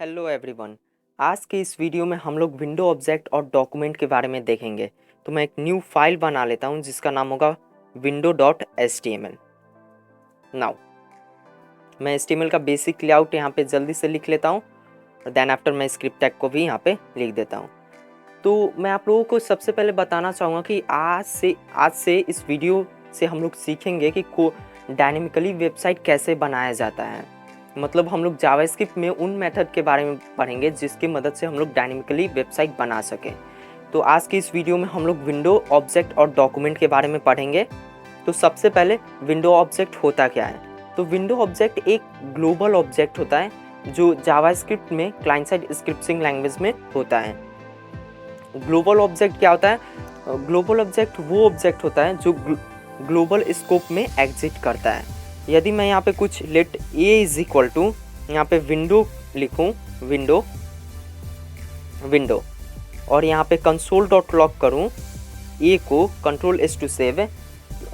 Hello everyone. आज के इस वीडियो में हम लोग विंडो ऑब्जेक्ट और डॉक्यूमेंट के बारे में देखेंगे। तो मैं एक न्यू फाइल बना लेता हूं जिसका नाम होगा window.html। नाउ मैं HTML का बेसिक लेआउट यहाँ पे जल्दी से लिख लेता हूं और देन आफ्टर मैं स्क्रिप्ट टैग को भी यहाँ पे लिख देता हूं। तो मैं आप लोगों को सबसे पहले बताना चाहूँगा कि आज से इस वीडियो से हम लोग सीखेंगे कि डायनेमिकली वेबसाइट कैसे बनाया जाता है। मतलब हम लोग जावास्क्रिप्ट में उन मेथड के बारे में पढ़ेंगे जिसकी मदद से हम लोग डायनेमिकली वेबसाइट बना सकें। तो आज की इस वीडियो में हम लोग विंडो ऑब्जेक्ट और डॉक्यूमेंट के बारे में पढ़ेंगे। तो सबसे पहले विंडो ऑब्जेक्ट होता क्या है। तो विंडो ऑब्जेक्ट एक ग्लोबल ऑब्जेक्ट होता है जो जावास्क्रिप्ट में क्लाइंट साइड स्क्रिप्टिंग लैंग्वेज में होता है। ग्लोबल ऑब्जेक्ट क्या होता है? ग्लोबल ऑब्जेक्ट वो ऑब्जेक्ट होता है जो ग्लोबल स्कोप में एग्जिट करता है। यदि मैं यहाँ पे कुछ let A is equal to यहाँ पे विंडो लिखूँ, विंडो और यहाँ पे कंसोल डॉट लॉग करूँ ए को, कंट्रोल एस टू सेव।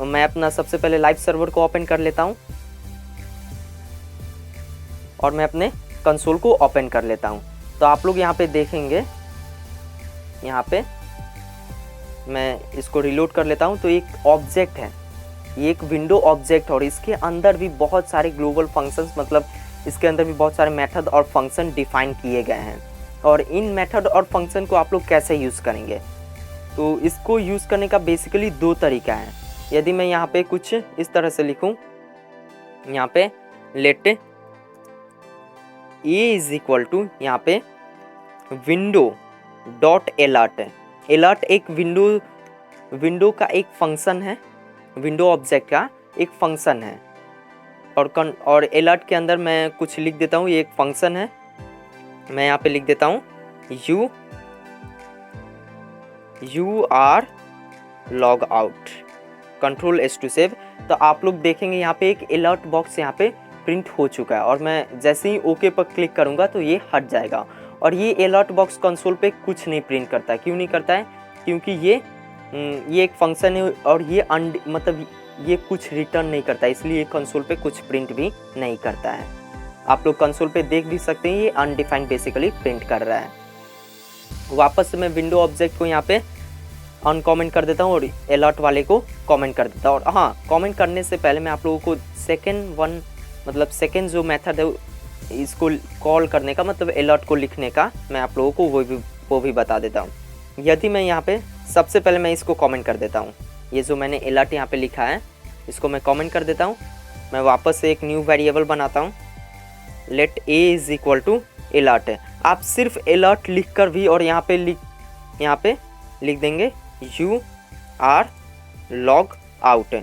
मैं अपना सबसे पहले लाइव सर्वर को ओपन कर लेता हूँ और मैं अपने कंसोल को ओपन कर लेता हूँ। तो आप लोग यहाँ पे देखेंगे, यहाँ पे मैं इसको रिलोड कर लेता हूँ। तो एक ऑब्जेक्ट है, ये एक विंडो ऑब्जेक्ट और इसके अंदर भी बहुत सारे ग्लोबल फंक्शंस, मतलब इसके अंदर भी बहुत सारे मेथड और फंक्शन डिफाइन किए गए हैं। और इन मेथड और फंक्शन को आप लोग कैसे यूज़ करेंगे? तो इसको यूज़ करने का बेसिकली दो तरीका है। यदि मैं यहाँ पे कुछ इस तरह से लिखूँ, यहाँ पे let A is equal to यहाँ पे विंडो डॉट अलर्ट। अलर्ट एक विंडो का एक फंक्शन है, विंडो ऑब्जेक्ट का एक फंक्शन है। और अलर्ट के अंदर मैं कुछ लिख देता हूँ, ये एक फंक्शन है। मैं यहाँ पे लिख देता हूँ you are log out, control S to save. तो आप लोग देखेंगे यहाँ पे एक अलर्ट बॉक्स यहाँ पे प्रिंट हो चुका है और मैं जैसे ही ओके पर क्लिक करूँगा तो ये हट जाएगा। और ये अलर्ट बॉक्स कंसोल पे कुछ नहीं प्रिंट करता है। क्यों नहीं करता है? क्योंकि ये एक फंक्शन है और ये मतलब ये कुछ रिटर्न नहीं करता है, इसलिए कंसोल पे कुछ प्रिंट भी नहीं करता है। आप लोग कंसोल पे देख भी सकते हैं, ये अनडिफाइंड बेसिकली प्रिंट कर रहा है। वापस से मैं विंडो ऑब्जेक्ट को यहाँ पे अनकमेंट कर देता हूँ और अलर्ट वाले को कमेंट कर देता हूँ। और हाँ, कमेंट करने से पहले मैं आप लोगों को सेकेंड जो मेथड है इसको कॉल करने का, मतलब अलर्ट को लिखने का, मैं आप लोगों को वो भी बता देता हूँ। यदि मैं यहाँ पे सबसे पहले मैं इसको कमेंट कर देता हूँ, ये जो मैंने अलर्ट यहाँ पे लिखा है इसको मैं कमेंट कर देता हूँ। मैं वापस से एक न्यू वेरिएबल बनाता हूँ, let A is equal to alert. आप सिर्फ अलर्ट लिख कर भी और यहाँ पे लिख देंगे यू आर लॉग आउट।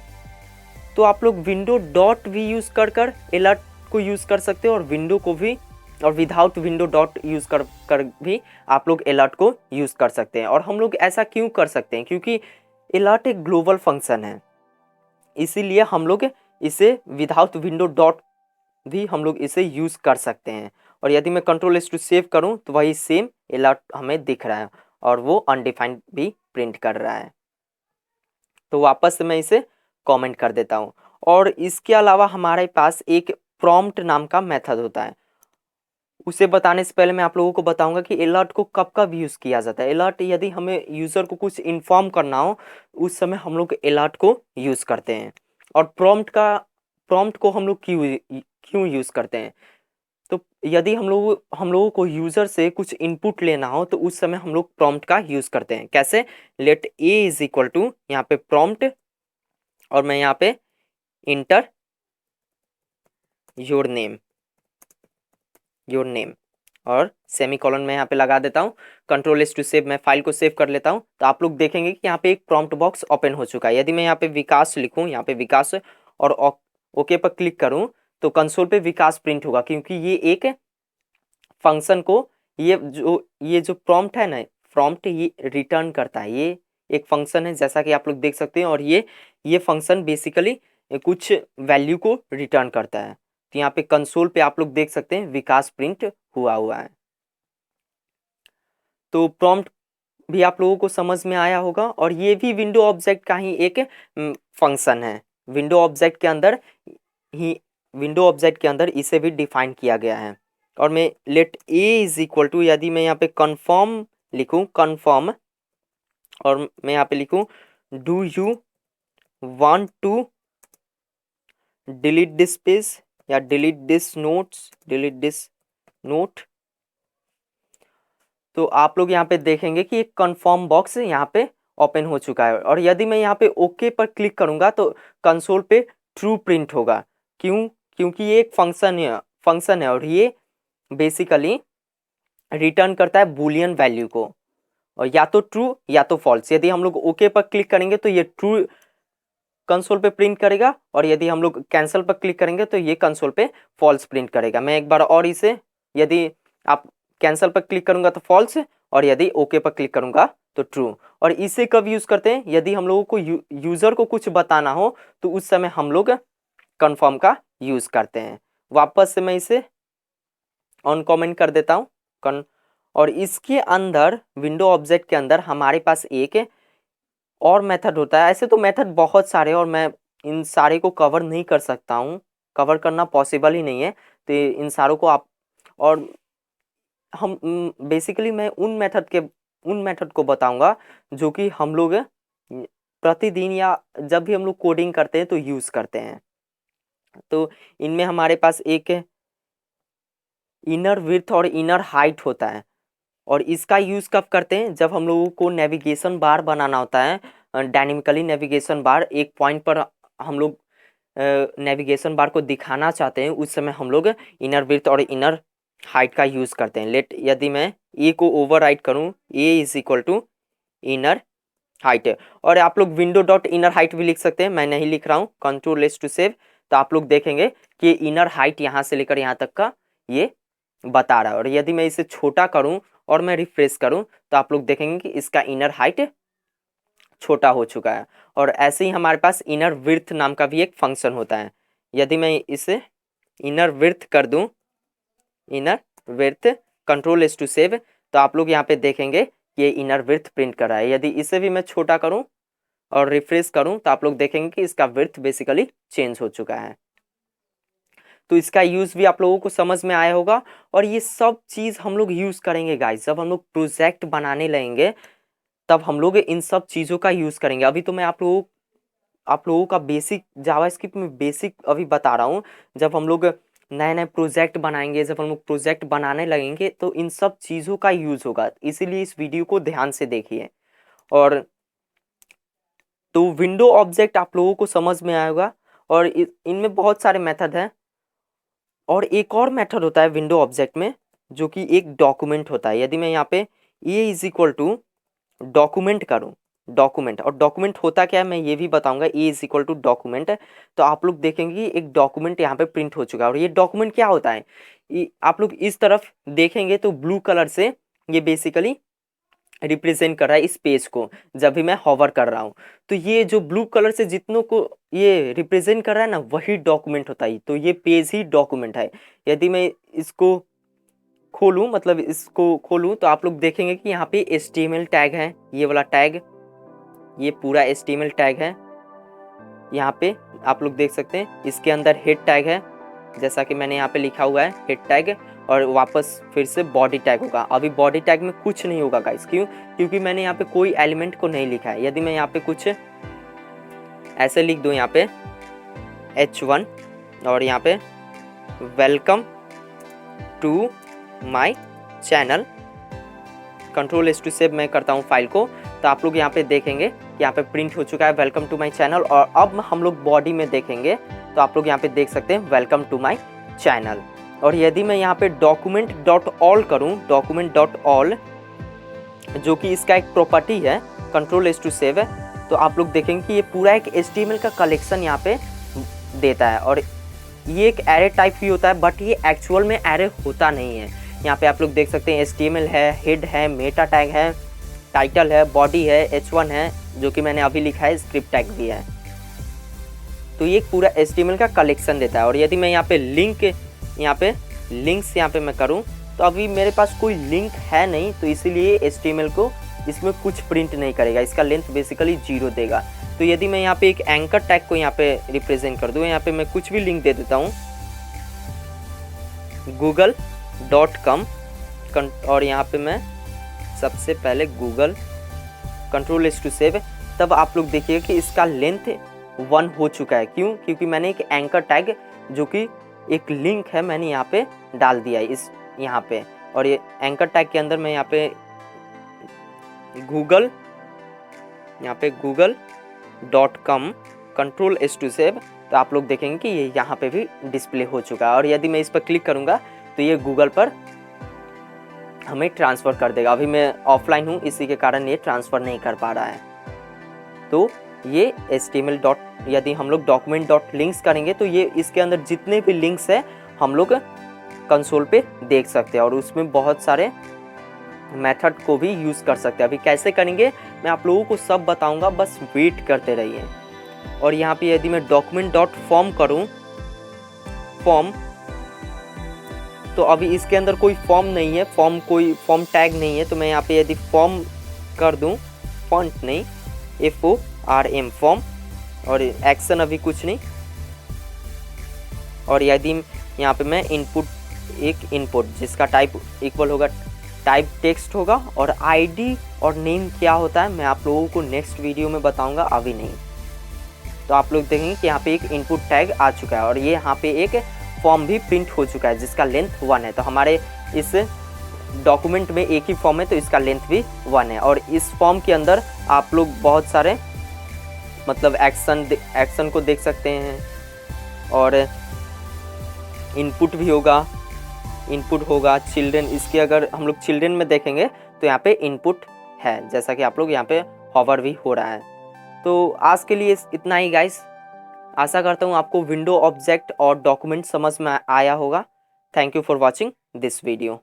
तो आप लोग विंडो डॉट भी यूज़ कर अलर्ट को यूज़ कर सकते हो और विंडो को भी, और विदाउट विंडो डॉट यूज़ कर भी आप लोग अलर्ट को यूज़ कर सकते हैं। और हम लोग ऐसा क्यों कर सकते हैं? क्योंकि अलर्ट एक ग्लोबल फंक्शन है, इसीलिए हम लोग इसे विदाउट विंडो डॉट भी हम लोग इसे यूज़ कर सकते हैं। और यदि मैं कंट्रोल एस टू सेव करूं तो वही सेम अलर्ट हमें दिख रहा है और वो अनडिफाइंड भी प्रिंट कर रहा है। तो वापस से मैं इसे कमेंट कर देता हूं। और इसके अलावा हमारे पास एक प्रॉम्प्ट नाम का मेथड होता है। उसे बताने से पहले मैं आप लोगों को बताऊंगा कि अलर्ट को कब कब यूज़ किया जाता है। अलर्ट यदि हमें यूज़र को कुछ इन्फॉर्म करना हो उस समय हम लोग अलर्ट को यूज़ करते हैं। और प्रॉम्प्ट को हम लोग क्यों यूज़ करते हैं? तो यदि हम लोगों को यूज़र से कुछ इनपुट लेना हो तो उस समय हम लोग प्रॉम्प्ट का यूज़ करते हैं। कैसे? Let A is equal to यहाँ पे प्रॉम्प्ट और मैं यहाँ पे इंटर योर नेम और सेमीकोलन में यहाँ पे लगा देता हूँ। कंट्रोल एस टू सेव, मैं फाइल को सेव कर लेता हूँ। तो आप लोग देखेंगे कि यहाँ पे एक प्रॉम्प्ट बॉक्स ओपन हो चुका है। यदि मैं यहाँ पे विकास लिखूँ, यहाँ पे विकास और ओके पर क्लिक करूँ तो कंसोल पे विकास प्रिंट होगा, क्योंकि ये एक फंक्शन को, ये जो प्रॉम्प्ट है ना, प्रॉम्प्ट ये रिटर्न करता है। ये एक फंक्शन है जैसा कि आप लोग देख सकते हैं और ये फंक्शन बेसिकली कुछ वैल्यू को रिटर्न करता है। तो यहाँ पे कंसोल पे आप लोग देख सकते हैं विकास प्रिंट हुआ है। तो प्रॉम्प्ट भी आप लोगों को समझ में आया होगा। और ये भी विंडो ऑब्जेक्ट का ही एक फंक्शन है। विंडो ऑब्जेक्ट के अंदर इसे भी डिफाइन किया गया है। और मैं let A is equal to, यदि मैं यहाँ पे कन्फर्म लिखूँ, कन्फर्म, और मैं यहाँ पे लिखूँ do you want to delete this page या delete this notes, delete this note, तो आप लोग यहाँ पे देखेंगे कि एक कन्फर्म बॉक्स यहाँ पे ओपन हो चुका है। और यदि मैं यहाँ पे ओके पर क्लिक करूँगा तो कंसोल पे ट्रू प्रिंट होगा। क्यों? क्योंकि ये एक फंक्शन है और ये बेसिकली रिटर्न करता है बूलियन वैल्यू को, और या तो ट्रू या तो फॉल्स। यदि हम लोग ओके पर क्लिक करेंगे तो ये ट्रू कंसोल पे प्रिंट करेगा, और यदि हम लोग कैंसिल पर क्लिक करेंगे तो ये कंसोल पे फॉल्स प्रिंट करेगा। मैं एक बार और इसे, यदि आप कैंसिल पर क्लिक करूंगा तो फॉल्स, और यदि ओके पर क्लिक करूंगा तो ट्रू। और इसे कब यूज करते हैं? यदि हम लोगों को यूजर को कुछ बताना हो तो उस समय हम लोग कन्फर्म का यूज करते हैं। वापस से मैं इसे ऑन कमेंट कर देता हूँ। और इसके अंदर विंडो ऑब्जेक्ट के अंदर हमारे पास एक और मेथड होता है। ऐसे तो मेथड बहुत सारे, और मैं इन सारे को कवर नहीं कर सकता हूँ, कवर करना पॉसिबल ही नहीं है, तो इन सारों को आप, और हम बेसिकली मैं उन मेथड को बताऊंगा जो कि हम लोग प्रतिदिन या जब भी हम लोग कोडिंग करते हैं तो यूज़ करते हैं। तो इनमें हमारे पास एक इनर विड्थ और इनर हाइट होता है, और इसका यूज़ कब करते हैं? जब हम लोगों को नेविगेशन बार बनाना होता है, डायनेमिकली नेविगेशन बार, एक पॉइंट पर हम लोग नेविगेशन बार को दिखाना चाहते हैं, उस समय हम लोग इनर विड्थ और इनर हाइट का यूज़ करते हैं। लेट यदि मैं ए को ओवरराइट करूं, A is equal to inner height है, और आप लोग विंडो डॉट इनर हाइट भी लिख सकते हैं, मैं नहीं लिख रहा हूँ, कंट्रोल एस टू सेव। तो आप लोग देखेंगे कि इनर हाइट यहाँ से लेकर यहाँ तक का ये बता रहा है। और यदि मैं इसे छोटा करूँ और मैं रिफ्रेश करूँ तो आप लोग देखेंगे कि इसका इनर हाइट छोटा हो चुका है। और ऐसे ही हमारे पास इनर विड्थ नाम का भी एक फंक्शन होता है। यदि मैं इसे इनर विड्थ कर दूं, inner width, control S to save, तो आप लोग यहाँ पे देखेंगे ये इनर विड्थ प्रिंट कर रहा है। यदि इसे भी मैं छोटा करूं और रिफ्रेश करूं तो आप लोग देखेंगे कि इसका विड्थ बेसिकली चेंज हो चुका है। तो इसका यूज़ भी आप लोगों को समझ में आया होगा। और ये सब चीज़ हम लोग यूज़ करेंगे गाइस, जब हम लोग प्रोजेक्ट बनाने लगेंगे तब हम लोग इन सब चीज़ों का यूज़ करेंगे। अभी तो मैं आप लोगों का बेसिक जावास्क्रिप्ट में बेसिक अभी बता रहा हूँ। जब हम लोग नए नए प्रोजेक्ट बनाएंगे, जब हम लोग प्रोजेक्ट बनाने लगेंगे तो इन सब चीज़ों का यूज़ होगा, इसीलिए इस वीडियो को ध्यान से देखिए। और तो विंडो ऑब्जेक्ट आप लोगों को समझ में आएगा, और इनमें बहुत सारे मेथड हैं। और एक और मेथड होता है विंडो ऑब्जेक्ट में जो कि एक डॉक्यूमेंट होता है। यदि मैं यहाँ पे ए इज इक्वल टू डॉक्यूमेंट करूँ, डॉक्यूमेंट, और डॉक्यूमेंट होता क्या है मैं ये भी बताऊंगा। ए इज इक्वल टू डॉक्यूमेंट, तो आप लोग देखेंगे एक डॉक्यूमेंट यहाँ पे प्रिंट हो चुका है। और ये डॉक्यूमेंट क्या होता है, आप लोग इस तरफ देखेंगे तो ब्लू कलर से ये बेसिकली रिप्रेजेंट कर रहा है इस पेज को, जब भी मैं हॉवर कर रहा हूँ। तो ये जो ब्लू कलर से जितनों को ये रिप्रेजेंट कर रहा है ना, वही डॉक्यूमेंट होता है। तो ये पेज ही डॉक्यूमेंट है। यदि मैं इसको खोलूँ, मतलब इसको खोलूँ, तो आप लोग देखेंगे कि यहाँ पे HTML टैग है, ये वाला टैग, ये पूरा HTML टैग है। यहाँ पे आप लोग देख सकते हैं इसके अंदर हेड टैग है, जैसा कि मैंने यहाँ पे लिखा हुआ है हेड टैग, और वापस फिर से बॉडी टैग होगा। अभी बॉडी टैग में कुछ नहीं होगा गाइस, क्यों? क्योंकि मैंने यहाँ पे कोई एलिमेंट को नहीं लिखा है। यदि मैं यहाँ पे कुछ ऐसे लिख दूँ, यहाँ पे H1 और यहाँ पे welcome to my channel, control S to save मैं करता हूँ फाइल को, तो आप लोग यहाँ पे देखेंगे कि यहाँ पे प्रिंट हो चुका है वेलकम टू माई चैनल। और अब हम लोग बॉडी में देखेंगे तो आप लोग यहाँ पे देख सकते हैं वेलकम टू माई चैनल। और यदि मैं यहाँ पे डॉक्यूमेंट डॉट ऑल करूँ, डॉक्यूमेंट डॉट ऑल जो कि इसका एक प्रॉपर्टी है, कंट्रोल एस टू सेव है, तो आप लोग देखेंगे कि ये पूरा एक HTML का कलेक्शन यहाँ पे देता है। और ये एक एरे टाइप भी होता है, बट ये एक्चुअल में एरे होता नहीं है। यहाँ पे आप लोग देख सकते हैं HTML है, हेड है, मेटा टैग है, टाइटल है, बॉडी है, H1 है जो कि मैंने अभी लिखा है, स्क्रिप्ट टैग भी है। तो ये पूरा HTML का कलेक्शन देता है। और यदि मैं यहाँ पे लिंक्स यहाँ पे मैं करूँ तो अभी मेरे पास कोई लिंक है नहीं, तो इसीलिए HTML को इसमें कुछ प्रिंट नहीं करेगा, इसका लेंथ बेसिकली 0 देगा। तो यदि मैं यहाँ पे एक एंकर टैग को यहाँ पे रिप्रेजेंट कर दूँ, यहाँ पे मैं कुछ भी लिंक दे देता हूँ, .com और यहाँ पे मैं सबसे पहले गूगल Ctrl+S टू सेव। तब आप लोग देखिए कि इसका लेंथ 1 हो चुका है। क्यों? क्योंकि मैंने एक एंकर टैग जो कि एक लिंक है मैंने यहाँ पे डाल दिया है इस यहाँ पे, और ये एंकर टैग के अंदर मैं यहाँ पे google.com Ctrl+S टू सेव। तो आप लोग देखेंगे कि ये यहाँ पे भी डिस्प्ले हो चुका है, और यदि मैं इस पर क्लिक करूँगा तो ये गूगल पर हमें ट्रांसफ़र कर देगा। अभी मैं ऑफलाइन हूँ, इसी के कारण ये ट्रांसफ़र नहीं कर पा रहा है। तो ये HTML यदि हम लोग document.links करेंगे तो ये इसके अंदर जितने भी लिंक्स हैं हम लोग कंसोल पे देख सकते हैं, और उसमें बहुत सारे मेथड को भी यूज़ कर सकते हैं। अभी कैसे करेंगे मैं आप लोगों को सब बताऊंगा, बस वेट करते रहिए। और यहाँ पे यदि मैं document.form करूँ फॉर्म, तो अभी इसके अंदर कोई फॉर्म नहीं है, कोई फॉर्म टैग नहीं है। तो मैं यहाँ पे यदि फॉर्म कर दूँ, फॉन्ट नहीं, FORM फॉर्म, और एक्शन अभी कुछ नहीं। और यदि यहाँ पे मैं इनपुट जिसका टाइप इक्वल होगा टाइप टेक्स्ट होगा, और आईडी और नेम क्या होता है मैं आप लोगों को नेक्स्ट वीडियो में बताऊंगा, अभी नहीं। तो आप लोग देखेंगे कि यहाँ पे एक इनपुट टैग आ चुका है, और ये यहाँ पे एक फॉर्म भी प्रिंट हो चुका है जिसका लेंथ 1 है। तो हमारे इस डॉक्यूमेंट में एक ही फॉर्म है तो इसका लेंथ भी 1 है। और इस फॉर्म के अंदर आप लोग बहुत सारे मतलब एक्शन को देख सकते हैं, और इनपुट भी होगा, इनपुट होगा चिल्ड्रन। इसके अगर हम लोग चिल्ड्रन में देखेंगे तो यहाँ पे इनपुट है, जैसा कि आप लोग यहाँ पे हॉवर भी हो रहा है। तो आज के लिए इतना ही गाइस। आशा करता हूँ आपको विंडो ऑब्जेक्ट और डॉक्यूमेंट समझ में आया होगा। Thank you for watching this video.